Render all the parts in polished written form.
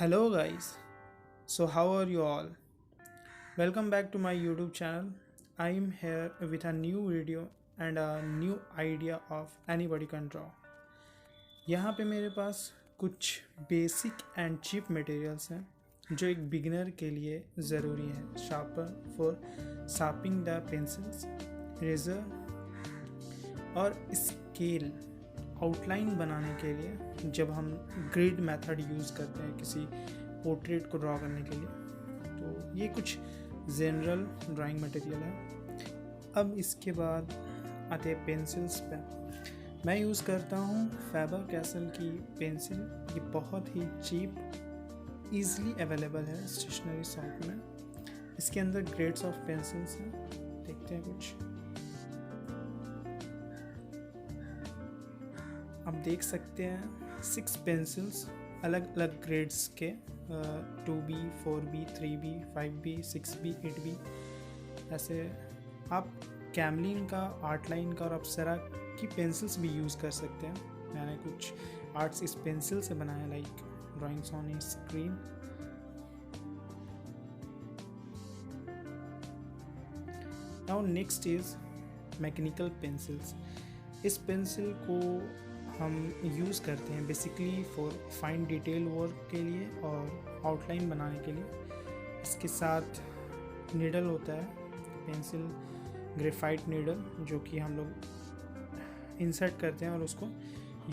Hello guys. So how are you all? Welcome back to my YouTube channel. I am here with a new video and a new idea of anybody can draw. यहाँ पे मेरे पास कुछ basic and cheap materials हैं जो एक beginner के लिए ज़रूरी है. Sharper for sharping the pencils, razor और स्केल आउटलाइन बनाने के लिए जब हम ग्रिड मेथड यूज़ करते हैं किसी पोर्ट्रेट को ड्रॉ करने के लिए. तो ये कुछ जनरल ड्राइंग मटेरियल है. अब इसके बाद आते हैं पेंसिल्स पे. मैं यूज़ करता हूँ फैबर कैसल की पेंसिल. ये बहुत ही चीप ईज़िली अवेलेबल है स्टेशनरी शॉप में. इसके अंदर ग्रेड्स ऑफ पेंसिल्स हैं. देखते हैं कुछ. आप देख सकते हैं 6 पेंसिल्स अलग अलग ग्रेड्स के 2B, 4B, 3B, 5B, 6B, 8B. ऐसे आप कैमलिन का, आर्टलाइन का और अप्सरा की पेंसिल्स भी यूज़ कर सकते हैं. मैंने कुछ आर्ट्स इस पेंसिल से बनाया, like drawings on screen. Now next is mechanical pencils. इस पेंसिल को हम यूज़ करते हैं basically for fine detail work के लिए और आउटलाइन बनाने के लिए. इसके साथ नीडल होता है, पेंसिल ग्रेफाइट नीडल, जो कि हम लोग इंसर्ट करते हैं और उसको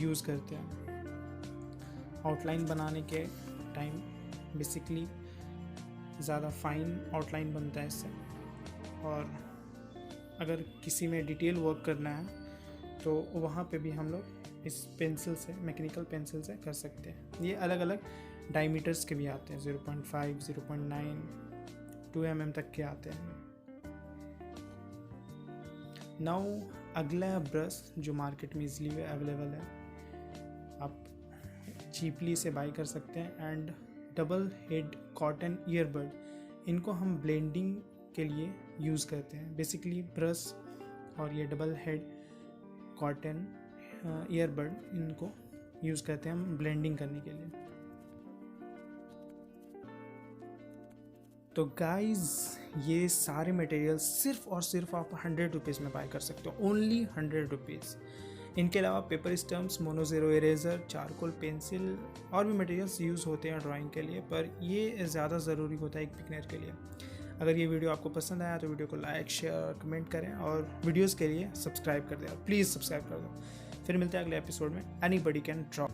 यूज़ करते हैं आउटलाइन बनाने के टाइम. बेसिकली ज़्यादा फाइन आउटलाइन बनता है इससे. और अगर किसी में डिटेल वर्क करना है तो वहाँ पे भी हम लोग इस पेंसिल से, मैकेनिकल पेंसिल से कर सकते हैं. ये अलग अलग डायमीटर्स के भी आते हैं, 0.5, 0.9, 2 mm तक के आते हैं. नाउ अगला ब्रश जो मार्केट में इजीली अवेलेबल है, आप चीपली से बाई कर सकते हैं. And double head cotton earbud, इनको हम ब्लेंडिंग के लिए यूज़ करते हैं. बेसिकली ब्रश और ये डबल हेड कॉटन ईयरबड, इनको यूज़ करते हैं हम ब्लेंडिंग करने के लिए. तो गाइज ये सारे मटेरियल सिर्फ और सिर्फ आप 100 रुपीज़ में बाय कर सकते हो. Only 100 rupees. इनके अलावा paper stumps, Mono Zero eraser, charcoal pencil और भी मटेरियल्स यूज़ होते हैं ड्राइंग के लिए, पर ये ज़्यादा ज़रूरी होता है एक बिगिनर के लिए. अगर ये वीडियो आपको पसंद आया तो वीडियो को लाइक, शेयर और कमेंट करें, और वीडियोस के लिए सब्सक्राइब कर दें. प्लीज़ सब्सक्राइब कर दो. फिर मिलते हैं अगले एपिसोड में. Anybody can draw.